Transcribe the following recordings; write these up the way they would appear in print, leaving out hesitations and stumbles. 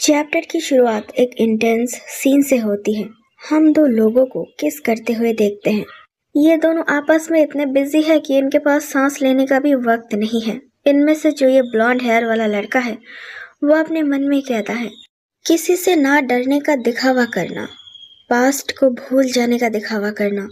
Chapter की शुरुआत एक इंटेंस सीन से होती है। हम दो लोगों को किस करते हुए देखते हैं। ये दोनों आपस में इतने बिजी है कि इनके पास सांस लेने का भी वक्त नहीं है। इनमें से जो ये ब्लॉन्ड हेयर वाला लड़का है वो अपने मन में कहता है, किसी से ना डरने का दिखावा करना, पास्ट को भूल जाने का दिखावा करना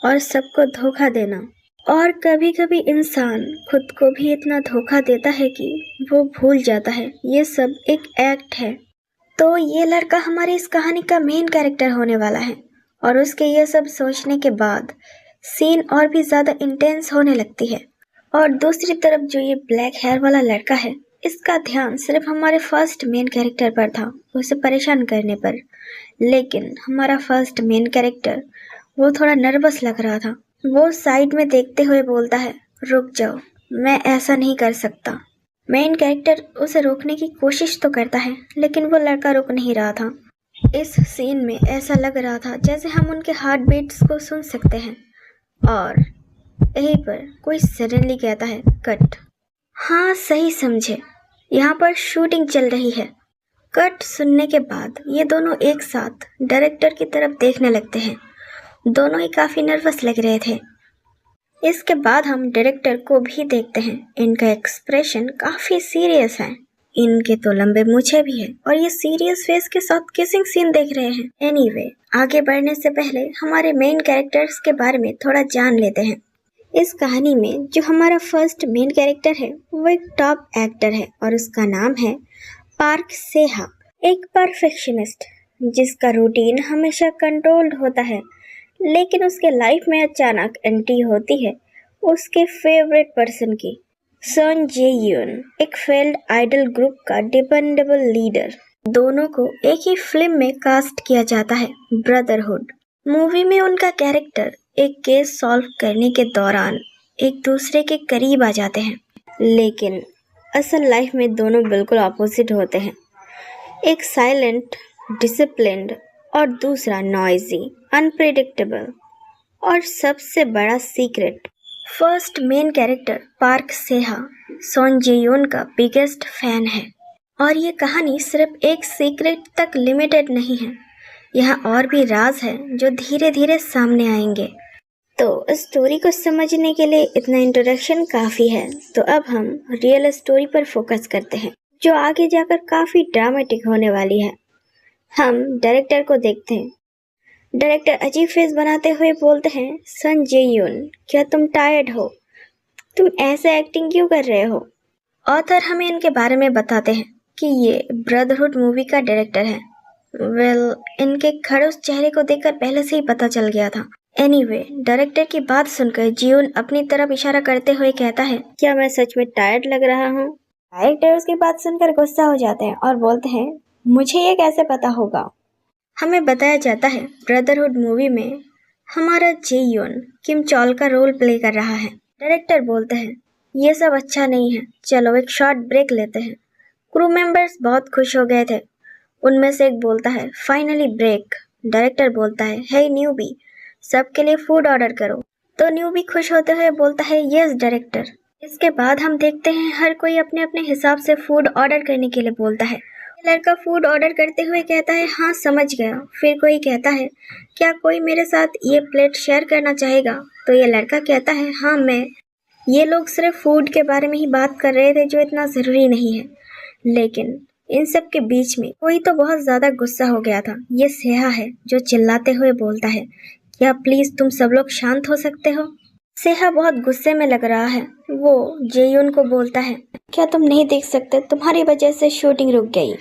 और सबको धोखा देना। और कभी कभी इंसान खुद को भी इतना धोखा देता है कि वो भूल जाता है ये सब एक एक्ट है। तो ये लड़का हमारी इस कहानी का मेन कैरेक्टर होने वाला है। और उसके ये सब सोचने के बाद सीन और भी ज़्यादा इंटेंस होने लगती है। और दूसरी तरफ जो ये ब्लैक हेयर वाला लड़का है, इसका ध्यान सिर्फ हमारे फर्स्ट मेन कैरेक्टर पर था, उसे परेशान करने पर। लेकिन हमारा फर्स्ट मेन कैरेक्टर वो थोड़ा नर्वस लग रहा था। वो साइड में देखते हुए बोलता है, रुक जाओ, मैं ऐसा नहीं कर सकता। मेन कैरेक्टर उसे रोकने की कोशिश तो करता है लेकिन वो लड़का रुक नहीं रहा था। इस सीन में ऐसा लग रहा था जैसे हम उनके हार्ट बीट्स को सुन सकते हैं। और यहीं पर कोई सडनली कहता है, कट। हाँ, सही समझे, यहाँ पर शूटिंग चल रही है। कट सुनने के बाद ये दोनों एक साथ डायरेक्टर की तरफ देखने लगते हैं। दोनों ही काफ़ी नर्वस लग रहे थे। इसके बाद हम डायरेक्टर को भी देखते हैं। इनका एक्सप्रेशन काफ़ी सीरियस है। इनके तो लंबे मूछें भी हैं और ये सीरियस फेस के साथ किसिंग सीन देख रहे हैं। एनीवे, आगे बढ़ने से पहले हमारे मेन कैरेक्टर्स के बारे में थोड़ा जान लेते हैं। इस कहानी में जो हमारा फर्स्ट मेन कैरेक्टर है वो एक टॉप एक्टर है और उसका नाम है पार्क सेहा। एक परफेक्शनिस्ट जिसका रूटीन हमेशा कंट्रोल्ड होता है। लेकिन उसके लाइफ में अचानक एंट्री होती है उसके फेवरेट पर्सन की, सन जे यून, एक फेल्ड आइडल ग्रुप का डिपेंडेबल लीडर। दोनों को एक ही फिल्म में कास्ट किया जाता है, ब्रदरहुड। मूवी में उनका कैरेक्टर एक केस सॉल्व करने के दौरान एक दूसरे के करीब आ जाते हैं। लेकिन असल लाइफ में दोनों बिल्कुल ऑपोजिट होते हैं। एक साइलेंट, डिसिप्लिन्ड और दूसरा नॉइजी, अनप्रेडिक्टेबल। और सबसे बड़ा secret, first main character Park Seha Son Jeyeon का बिगेस्ट फैन है। और ये कहानी सिर्फ एक सीक्रेट तक लिमिटेड नहीं है, यहाँ और भी राज है जो धीरे धीरे सामने आएंगे। तो स्टोरी को समझने के लिए इतना इंट्रोडक्शन काफ़ी है। तो अब हम रियल स्टोरी पर फोकस करते हैं जो आगे जाकर काफ़ी ड्रामेटिक होने वाली है। हम डायरेक्टर को देखते हैं। डायरेक्टर अजीब फेस बनाते हुए बोलते हैं, सन जे-यून, क्या तुम टायर्ड हो? तुम ऐसे एक्टिंग क्यों कर रहे हो? ऑथर हमें इनके बारे में बताते हैं कि ये ब्रदरहुड मूवी का डायरेक्टर है। इनके खड़ूस चेहरे को देखकर पहले से ही पता चल गया था। एनीवे, डायरेक्टर की बात सुनकर जियोन अपनी तरफ इशारा करते हुए कहता है, क्या मैं सच में टायर्ड लग रहा हूँ? डायरेक्टर उसकी बात सुनकर गुस्सा हो जाते हैं और बोलते हैं, मुझे ये कैसे पता होगा? हमें बताया जाता है ब्रदरहुड मूवी में हमारा जे-यून किम चॉल का रोल प्ले कर रहा है। डायरेक्टर बोलते हैं, ये सब अच्छा नहीं है, चलो एक शॉर्ट ब्रेक लेते हैं। क्रू मेंबर्स बहुत खुश हो गए थे। उनमें से एक बोलता है, फाइनली ब्रेक। डायरेक्टर बोलता है, हे न्यूबी, सबके लिए फूड ऑर्डर करो। तो न्यूबी खुश होते हुए बोलता है, यस डायरेक्टर। इसके बाद हम देखते हैं हर कोई अपने अपने हिसाब से फूड ऑर्डर करने के लिए बोलता है। लड़का फूड ऑर्डर करते हुए कहता है, हाँ समझ गया। फिर कोई कहता है, क्या कोई मेरे साथ ये प्लेट शेयर करना चाहेगा? तो ये लड़का कहता है, हाँ मैं। ये लोग सिर्फ फूड के बारे में ही बात कर रहे थे जो इतना ज़रूरी नहीं है। लेकिन इन सब के बीच में कोई तो बहुत ज़्यादा गुस्सा हो गया था। ये सेहा है जो चिल्लाते हुए बोलता है, क्या प्लीज़ तुम सब लोग शांत हो सकते हो? सेहा बहुत गुस्से में लग रहा है। वो जे-यून को बोलता है, क्या तुम नहीं देख सकते, तुम्हारी वजह से शूटिंग रुक गई।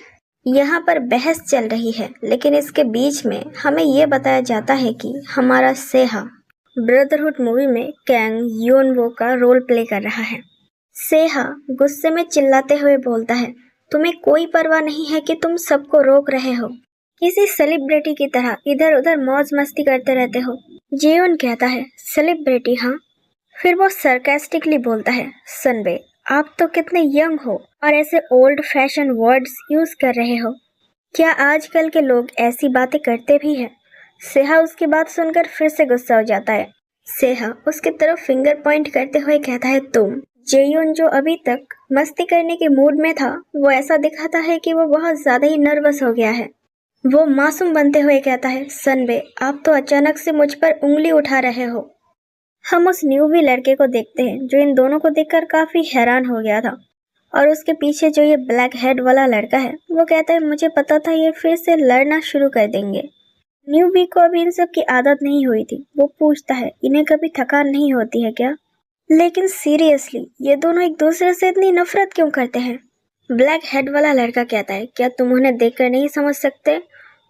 यहाँ पर बहस चल रही है, लेकिन इसके बीच में हमें ये बताया जाता है कि हमारा सेहा ब्रदरहुड मूवी में कैंग योनवो का रोल प्ले कर रहा है। सेहा गुस्से में चिल्लाते हुए बोलता है, तुम्हें कोई परवाह नहीं है कि तुम सबको रोक रहे हो, किसी सेलिब्रिटी की तरह इधर उधर मौज मस्ती करते रहते हो। जेयोन कहता है, सेलिब्रिटी? हाँ। फिर वो सरकास्टिकली बोलता है, सनबे, आप तो कितने यंग हो और ऐसे ओल्ड फैशन वर्ड्स यूज कर रहे हो। क्या आजकल के लोग ऐसी बातें करते भी हैं? सेहा उसकी बात सुनकर फिर से गुस्सा हो जाता है। सेहा उसकी तरफ फिंगर पॉइंट करते हुए कहता है, तुम। जेयोन जो अभी तक मस्ती करने के मूड में था, वो ऐसा दिखाता है कि वो बहुत ज्यादा ही नर्वस हो गया है। वो मासूम बनते हुए कहता है, सनबे आप तो अचानक से मुझ पर उंगली उठा रहे हो। हम उस न्यूबी लड़के को देखते हैं जो इन दोनों को देखकर काफी हैरान हो गया था, और उसके पीछे जो ये ब्लैक हेड वाला लड़का है वो कहता है, मुझे पता था ये फिर से लड़ना शुरू कर देंगे। न्यूबी को अभी इन सब की आदत नहीं हुई थी। वो पूछता है, इन्हें कभी थकान नहीं होती है क्या? लेकिन सीरियसली ये दोनों एक दूसरे से इतनी नफरत क्यों करते हैं? ब्लैक हेड वाला लड़का कहता है, क्या तुम उन्हें देखकर नहीं समझ सकते?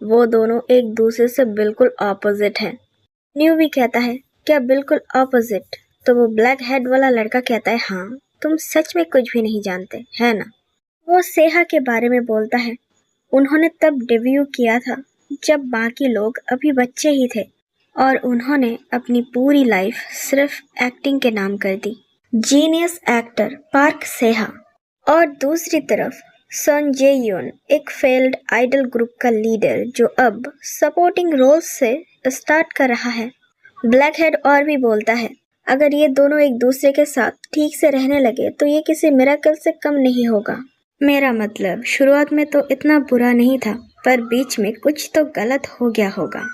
वो दोनों एक दूसरे से बिल्कुल ऑपोजिट हैं। न्यूबी कहता है, क्या बिल्कुल ऑपोजिट? तो वो ब्लैक हेड वाला लड़का कहता है, हाँ तुम सच में कुछ भी नहीं जानते है ना। वो सेहा के बारे में बोलता है। उन्होंने तब डेब्यू किया था जब बाकी लोग अभी बच्चे ही थे, और उन्होंने अपनी पूरी लाइफ सिर्फ एक्टिंग के नाम कर दी। Genius actor Park Seha. और दूसरी तरफ सन जे-योन, एक फेल्ड आइडल ग्रुप का लीडर जो अब सपोर्टिंग रोल्स से स्टार्ट कर रहा है। ब्लैक हेड और भी बोलता है, अगर ये दोनों एक दूसरे के साथ ठीक से रहने लगे तो ये किसी मिरेकल से कम नहीं होगा। मेरा मतलब शुरुआत में तो इतना बुरा नहीं था, पर बीच में कुछ तो गलत हो गया होगा।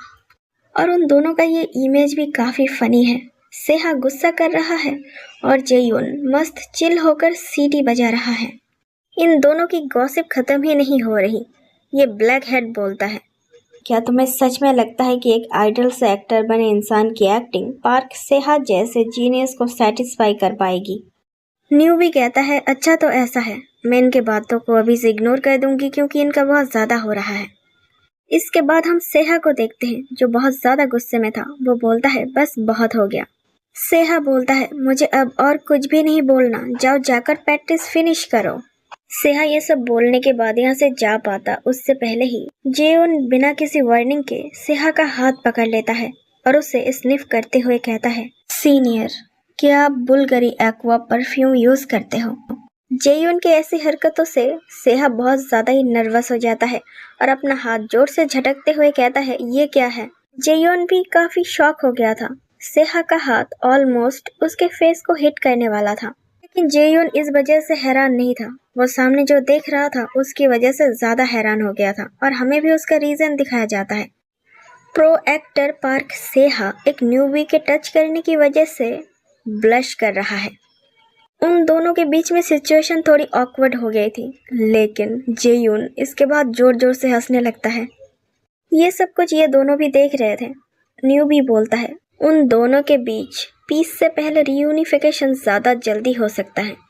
और उन दोनों का ये इमेज भी काफी फनी है। सेहा गुस्सा कर रहा है और जेयोन मस्त चिल होकर सीटी बजा रहा है। इन दोनों की गॉसिप खत्म ही नहीं हो रही। ये ब्लैक हेड बोलता है, क्या तुम्हें सच में लगता है कि एक आइडल से एक्टर बने इंसान की एक्टिंग पार्क सेहा जैसे जीनियस को सेटिस्फाई कर पाएगी? न्यूबी कहता है, अच्छा तो ऐसा है, मैं इनके बातों को अभी से इग्नोर कर दूंगी क्योंकि इनका बहुत ज्यादा हो रहा है। इसके बाद हम सेहा को देखते हैं जो बहुत ज्यादा गुस्से में था। वो बोलता है, बस बहुत हो गया। सेहा बोलता है, मुझे अब और कुछ भी नहीं बोलना, जाओ जाकर प्रैक्टिस फिनिश करो। सेहा ये सब बोलने के बाद यहाँ से जा पाता उससे पहले ही जेयोन बिना किसी वार्निंग के सेहा का हाथ पकड़ लेता है और उसे स्निफ करते हुए कहता है, सीनियर क्या आप बुल्गरी एक्वा परफ्यूम यूज करते हो? जेयोन के ऐसी हरकतों से सेहा बहुत ज्यादा ही नर्वस हो जाता है और अपना हाथ जोर से झटकते हुए कहता है, ये क्या है? जेयोन भी काफी शॉक हो गया था। सेहा का हाथ ऑलमोस्ट उसके फेस को हिट करने वाला था, लेकिन जेयोन इस वजह से हैरान नहीं था। वो सामने जो देख रहा था उसकी वजह से ज्यादा हैरान हो गया था, और हमें भी उसका रीजन दिखाया जाता है। प्रो एक्टर पार्क सेहा एक न्यूबी के टच करने की वजह से ब्लश कर रहा है। उन दोनों के बीच में सिचुएशन थोड़ी ऑकवर्ड हो गई थी, लेकिन जेयून इसके बाद जोर जोर से हंसने लगता है। ये सब कुछ ये दोनों भी देख रहे थे। न्यूबी बोलता है, उन दोनों के बीच पीस से पहले रियूनिफिकेशन ज्यादा जल्दी हो सकता है।